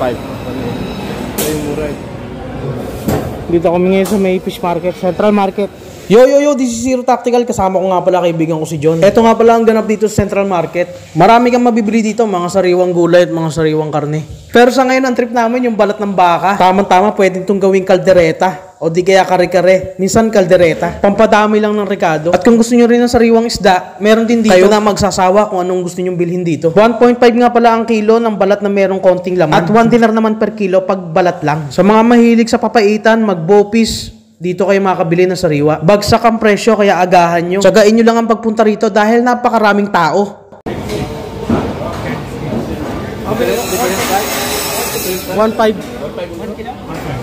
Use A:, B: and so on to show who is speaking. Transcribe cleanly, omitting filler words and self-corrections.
A: Ay, mura eh.
B: Dito kami ngayon sa may fish market, Central Market.
A: Yo, this is Zero Tactical. Kasama ko nga pala kaibigan ko si John. Ito nga pala ang ganap dito sa Central Market. Marami kang mabibili dito, mga sariwang gulay at mga sariwang karne. Pero sa ngayon, ang trip namin yung balat ng baka. Tama-tama, pwedeng itong gawing kaldereta. O di kaya kare-kare. Minsan kaldereta. Pampadami lang ng rekado. At kung gusto nyo rin ng sariwang isda, meron din dito. Kayo na magsasawa kung anong gusto nyo bilhin dito. 1.5 nga pala ang kilo ng balat na merong konting laman. At 1 dinar naman per kilo pag balat lang. Sa mga mahilig sa papaitan, mag-bopis, dito kayo makakabili ng sariwa. Bagsak ang presyo kaya agahan nyo. Tsagain nyo lang ang pagpunta rito dahil napakaraming tao.
B: 1.5.